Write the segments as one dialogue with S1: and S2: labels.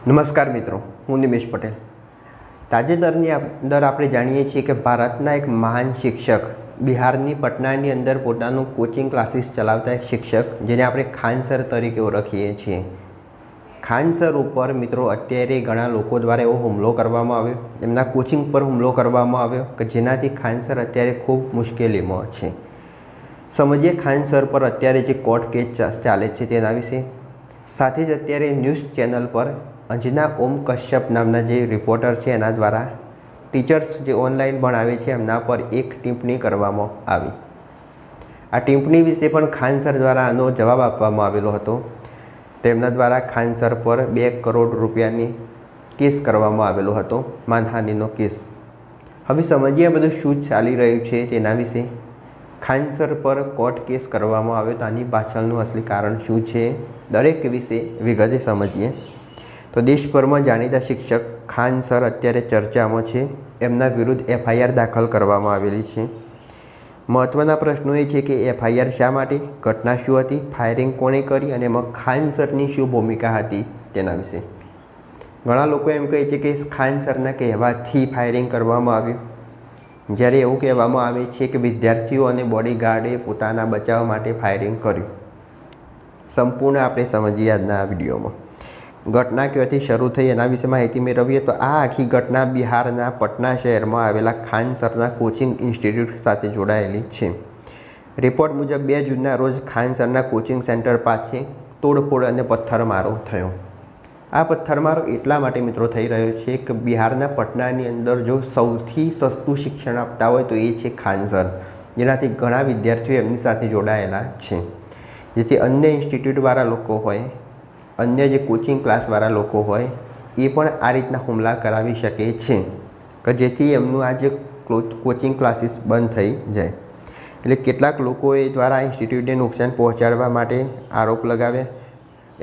S1: નમસ્કાર મિત્રો, હું નિમેશ પટેલ। તાજેતરની અંદર આપણે જાણીએ છીએ કે ભારતના એક મહાન શિક્ષક, બિહારની પટનાની અંદર પોતાનું કોચિંગ ક્લાસીસ ચલાવતા એક શિક્ષક, જેને આપણે ખાન સર તરીકે ઓળખીએ છીએ, ખાન સર ઉપર મિત્રો અત્યારે ઘણા લોકો દ્વારા એવો હુમલો કરવામાં આવ્યો, એમના કોચિંગ પર હુમલો કરવામાં આવ્યો કે જેનાથી ખાન સર અત્યારે ખૂબ મુશ્કેલીમાં છે। સમજીએ ખાન સર પર અત્યારે જે કોર્ટ કેસ ચાલે છે તેના વિશે। સાથે જ અત્યારે ન્યૂઝ ચેનલ પર અંજના ઓમ કશ્યપ નામના જે રિપોર્ટર છે એના દ્વારા ટીચર્સ જે ઓનલાઈન ભણાવે છે એમના પર એક ટિપ્પણી કરવામાં આવી। આ ટિપ્પણી વિશે પણ ખાન સર દ્વારા આનો જવાબ આપવામાં આવેલો હતો। તેમના દ્વારા ખાન સર પર 2 કરોડ રૂપિયાની કેસ કરવામાં આવેલો હતો, માનહાનિનો કેસ। હવે સમજીએ બધું શું ચાલી રહ્યું છે તેના વિશે। ખાન સર પર કોર્ટ કેસ કરવામાં આવ્યો તો આની પાછળનું અસલી કારણ શું છે, દરેક વિશે વિગતે સમજીએ। તો દેશભરમાં જાણીતા શિક્ષક ખાન સર અત્યારે ચર્ચામાં છે। એમના વિરુદ્ધ FIR દાખલ કરવામાં આવેલી છે। મહત્ત્વના પ્રશ્નો એ છે કે FIR શા માટે, ઘટના શું હતી, ફાયરિંગ કોણે કરી અને એમાં ખાન સરની શું ભૂમિકા હતી તેના વિશે। ઘણા લોકો એમ કહે છે કે ખાન સરના કહેવાથી ફાયરિંગ કરવામાં આવ્યું, જ્યારે એવું કહેવામાં આવે છે કે વિદ્યાર્થીઓ અને બોડીગાર્ડે પોતાના બચાવ માટે ફાયરિંગ કર્યું। સંપૂર્ણ આપણે સમજીએ આજના આ વિડીયોમાં। ઘટના ક્યાંથી શરૂ થઈ એના વિશે માહિતી મેળવીએ તો આ આખી ઘટના બિહારના પટના શહેરમાં આવેલા ખાન સરના કોચિંગ ઇન્સ્ટિટ્યૂટ સાથે જોડાયેલી છે। રિપોર્ટ મુજબ 2 જૂનના રોજ ખાન સરના કોચિંગ સેન્ટર પાસે તોડફોડ અને પથ્થરમારો થયો। આ પથ્થરમારો એટલા માટે મિત્રો થઈ રહ્યો છે કે બિહારના પટનાની અંદર જો સૌથી સસ્તું શિક્ષણ આપતા હોય તો એ છે ખાન સર, જેનાથી ઘણા વિદ્યાર્થીઓ એમની સાથે જોડાયેલા છે, જેથી અન્ય ઇન્સ્ટિટ્યૂટવાળા લોકો હોય, અન્ય જે કોચિંગ ક્લાસવાળા લોકો હોય એ પણ આ રીતના હુમલા કરાવી શકે છે કે જેથી એમનું આ જે કોચિંગ ક્લાસીસ બંધ થઈ જાય। એટલે કેટલાક લોકોએ દ્વારા ઇન્સ્ટિટ્યૂટને નુકસાન પહોંચાડવા માટે આરોપ લગાવ્યા।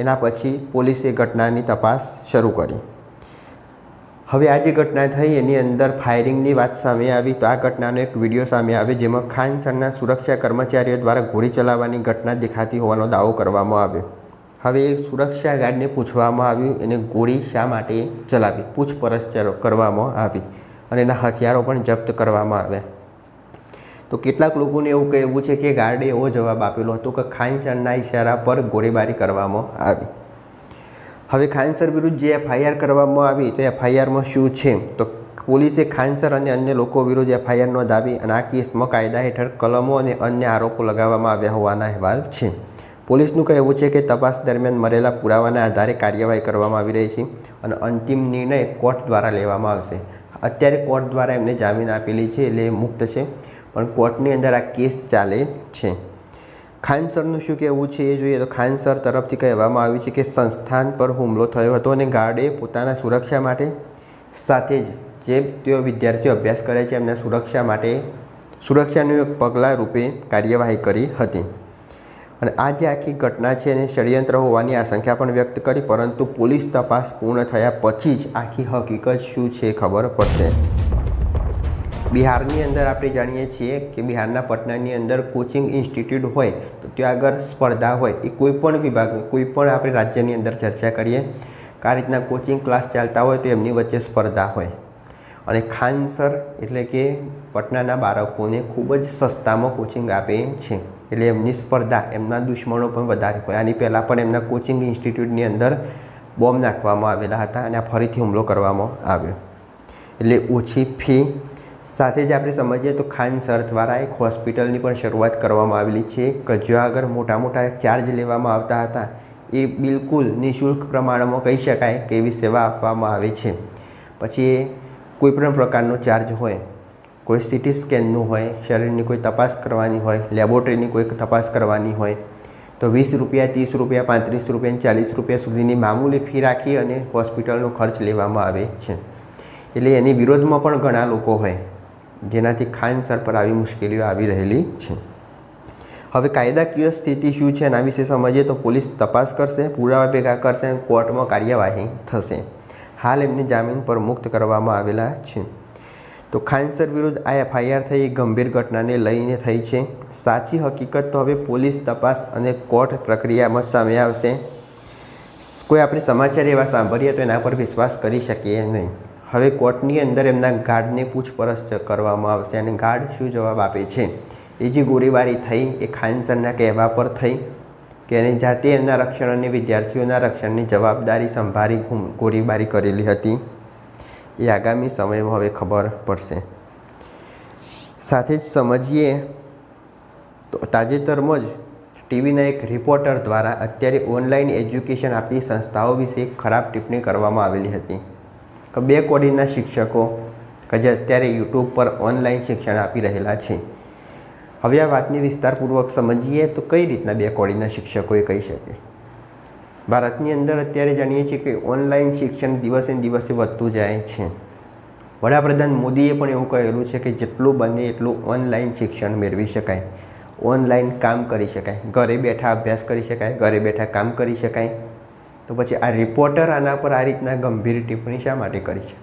S1: એના પછી પોલીસે ઘટનાની તપાસ શરૂ કરી। હવે આ જે ઘટના થઈ એની અંદર ફાયરિંગની વાત સામે આવી તો આ ઘટનાનો એક વિડીયો સામે આવ્યો, જેમાં ખાન સરના સુરક્ષા કર્મચારીઓ દ્વારા ગોળી ચલાવવાની ઘટના દેખાતી હોવાનો દાવો કરવામાં આવ્યો। હવે સુરક્ષા ગાર્ડને પૂછવામાં આવ્યું એને ગોળી શા માટે ચલાવી, પૂછપરછ કરવામાં આવી અને એના હથિયારો પણ જપ્ત કરવામાં આવ્યા। તો કેટલાક લોકોને એવું કહેવું છે કે ગાર્ડે એવો જવાબ આપેલો હતો કે ખાન સરના ઇશારા પર ગોળીબારી કરવામાં આવી। હવે ખાન સર વિરુદ્ધ જે FIR કરવામાં આવી તો FIRમાં શું છે તો પોલીસે ખાન સર અને અન્ય લોકો વિરુદ્ધ FIR નોંધાવી અને આ કેસમાં કાયદા હેઠળ કલમો અને અન્ય આરોપો લગાવવામાં આવ્યા હોવાના અહેવાલ છે। પોલીસનું કહેવું છે કે તપાસ દરમિયાન મળેલા પુરાવાના આધારે કાર્યવાહી કરવામાં આવી રહી છે અને અંતિમ નિર્ણય કોર્ટ દ્વારા લેવામાં આવશે। અત્યારે કોર્ટ દ્વારા એમને જામીન આપેલી છે એટલે મુક્ત છે, પણ કોર્ટની અંદર આ કેસ ચાલે છે। ખાન સરનું શું કહેવું છે એ જોઈએ તો ખાન સર તરફથી કહેવામાં આવ્યું છે કે સંસ્થાન પર હુમલો થયો હતો અને ગાર્ડે પોતાના સુરક્ષા માટે સાથે જ જે તેઓ વિદ્યાર્થીઓ અભ્યાસ કરે છે એમના સુરક્ષા માટે સુરક્ષાનું એક પગલાં રૂપે કાર્યવાહી કરી હતી અને આ જે આખી ઘટના છે એને ષડયંત્ર હોવાની આશંકા પણ વ્યક્ત કરી, પરંતુ પોલીસ તપાસ પૂર્ણ થયા પછી જ આખી હકીકત શું છે ખબર પડશે। બિહારની અંદર આપણે જાણીએ છીએ કે બિહારના પટનાની અંદર કોચિંગ ઇન્સ્ટિટ્યૂટ હોય તો ત્યાં આગળ સ્પર્ધા હોય, એ કોઈ પણ વિભાગની, કોઈ પણ આપણે રાજ્યની અંદર ચર્ચા કરીએ કે આ રીતના કોચિંગ ક્લાસ ચાલતા હોય તો એમની વચ્ચે સ્પર્ધા હોય અને ખાન સર એટલે કે પટનાના બાળકોને ખૂબ જ સસ્તામાં કોચિંગ આપે છે, એટલે એમની સ્પર્ધા, એમના દુશ્મનો પણ વધારે હોય। આની પહેલાં પણ એમના કોચિંગ ઇન્સ્ટિટ્યૂટની અંદર બોમ્બ નાખવામાં આવેલા હતા અને આ ફરીથી હુમલો કરવામાં આવ્યો। એટલે ઓછી ફી સાથે જ આપણે સમજીએ તો ખાન સર દ્વારા એક હોસ્પિટલની પણ શરૂઆત કરવામાં આવેલી છે કે જ્યાં આગળ મોટા મોટા ચાર્જ લેવામાં આવતા હતા એ બિલકુલ નિઃશુલ્ક પ્રમાણમાં કહી શકાય કે એવી સેવા આપવામાં આવે છે। પછી કોઈપણ પ્રકારનો ચાર્જ હોય, કોઈ CT સ્કેનનું હોય, શરીરની કોઈ તપાસ કરવાની હોય, લેબોરેટરીની કોઈ તપાસ કરવાની હોય તો 20 રૂપિયા, 30 રૂપિયા, 35 રૂપિયા, 40 રૂપિયા સુધીની મામૂલી ફી રાખી અને હોસ્પિટલનો ખર્ચ લેવામાં આવે છે। એટલે એની વિરોધમાં પણ ઘણા લોકો હોય, જેનાથી ખાન સર પર આવી મુશ્કેલીઓ આવી રહેલી છે। હવે કાયદાકીય સ્થિતિ શું છે એના વિશે સમજીએ તો પોલીસ તપાસ કરશે, પુરાવા ભેગા કરશે અને કોર્ટમાં કાર્યવાહી થશે। હાલ એમને જામીન પર મુક્ત કરવામાં આવેલા છે। તો ખાન સર વિરુદ્ધ આ FIR થઈ ગંભીર ઘટનાને લઈને થઈ છે। સાચી હકીકત તો હવે પોલીસ તપાસ અને કોર્ટ પ્રક્રિયામાં સામે આવશે। કોઈ આપણે સમાચાર એવા સાંભળીએ તો એના પર વિશ્વાસ કરી શકીએ નહીં. હવે કોર્ટની અંદર એમના ગાર્ડને પૂછપરછ કરવામાં આવશે અને ગાર્ડ શું જવાબ આપે છે. એ જે ગોળીબારી થઈ એ ખાન સરના કહેવા પર થઈ કે એને જાતે એમના રક્ષણ અને વિદ્યાર્થીઓના રક્ષણની જવાબદારી સંભાળી ગોળીબારી કરેલી હતી, એ આગામી સમયમાં હવે ખબર પડશે. સાથે જ સમજીએ તો તાજેતરમાં જ ટીવીના એક રિપોર્ટર દ્વારા અત્યારે ઓનલાઈન એજ્યુકેશન આપતી સંસ્થાઓ વિશે એક ખરાબ ટિપ્પણી કરવામાં આવેલી હતી કે 2 કોડીના શિક્ષકો કે જે અત્યારે યુટ્યુબ પર ઓનલાઈન શિક્ષણ આપી રહેલા છે. હવે આ વાતને વિસ્તારપૂર્વક સમજીએ તો કઈ રીતના 2 કોડીના શિક્ષકો એ કહી શકે. ભારતની અંદર અત્યારે જાણીએ છીએ કે ઓનલાઈન શિક્ષણ દિવસે ને દિવસે વધતું જાય છે. વડાપ્રધાન મોદીએ પણ એવું કહેલું છે કે જેટલું બને એટલું ઓનલાઈન શિક્ષણ મેળવી શકાય, ઓનલાઈન કામ કરી શકાય, ઘરે બેઠા અભ્યાસ કરી શકાય, ઘરે બેઠા કામ કરી શકાય. તો પછી આ રિપોર્ટર આના પર આ રીતના ગંભીર ટિપ્પણી શા માટે કરી છે?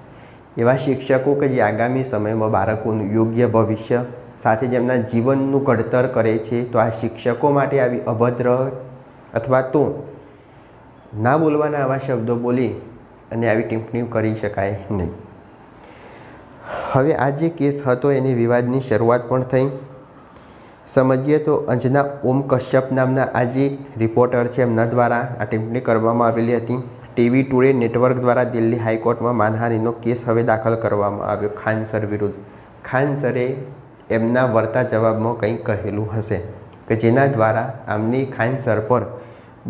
S1: એવા શિક્ષકો કે જે આગામી સમયમાં બાળકોનું યોગ્ય ભવિષ્ય સાથે જ એમના જીવનનું ઘડતર કરે છે, તો આ શિક્ષકો માટે આવી અભદ્ર અથવા તો ના બોલવાના આવા શબ્દો બોલી અને આવી ટિપ્પણીઓ કરી શકાય નહીં. હવે આ જે કેસ હતો એની વિવાદની શરૂઆત પણ થઈ. સમજીએ તો અંજના ઓમ કશ્યપ નામના આ જે રિપોર્ટર છે એમના દ્વારા આ ટિપ્પણી કરવામાં આવેલી હતી. ટીવી ટુડે નેટવર્ક દ્વારા દિલ્હી હાઈકોર્ટમાં માનહાનિનો કેસ હવે દાખલ કરવામાં આવ્યો ખાન સર વિરુદ્ધ. ખાન સરે એમના વળતા જવાબમાં કંઈક કહેલું હશે કે જેના દ્વારા આમની ખાન સર પર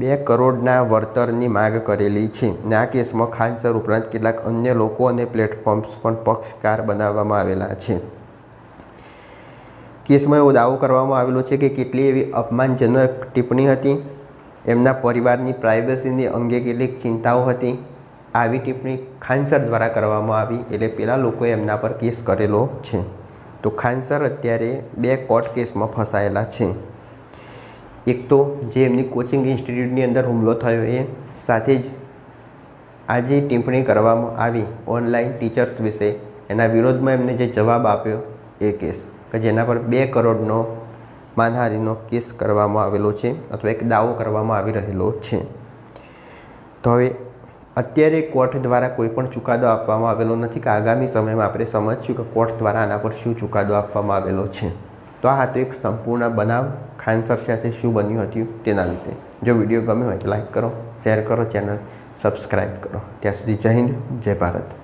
S1: 2 કરોડના વળતરની માંગ કરેલી છે. અને આ કેસમાં ખાન સર ઉપરાંત કેટલાક અન્ય લોકો અને પ્લેટફોર્મ્સ પણ પક્ષકાર બનાવવામાં આવેલા છે. કેસમાં એવો દાવો કરવામાં આવેલો છે કે કેટલી એવી અપમાનજનક ટિપ્પણી હતી, એમના પરિવારની પ્રાઇવસીની અંગે કેટલીક ચિંતાઓ હતી. આવી ટિપ્પણી ખાન સર દ્વારા કરવામાં આવી એટલે પેલા લોકોએ એમના પર કેસ કરેલો છે. તો ખાન સર અત્યારે 2 કોર્ટ કેસમાં ફસાયેલા છે. એક તો જે એમની કોચિંગ ઇન્સ્ટિટ્યૂટની અંદર હુમલો થયો એ, સાથે જ આ જે ટિપ્પણી કરવામાં આવી ઓનલાઈન ટીચર્સ વિશે એના વિરોધમાં એમને જે જવાબ આપ્યો એ કેસ કે જેના પર 2 કરોડનો માનહાનિનો કેસ કરવામાં આવેલો છે અથવા એક દાવો કરવામાં આવી રહેલો છે. તો હવે અત્યારે કોર્ટ દ્વારા કોઈ પણ ચુકાદો આપવામાં આવેલો નથી કે આગામી સમયમાં આપણે સમજશું કે કોર્ટ દ્વારા આના પર શું ચુકાદો આપવામાં આવેલો છે. તો આ હતો એક સંપૂર્ણ બનાવ ખાન સર સાથે શું બન્યું હતું તેના વિશે. જો વિડીયો ગમ્યો હોય તો લાઈક કરો, શેર કરો, ચેનલ સબસ્ક્રાઈબ કરો. ત્યાં સુધી જય હિન્દ, જય ભારત.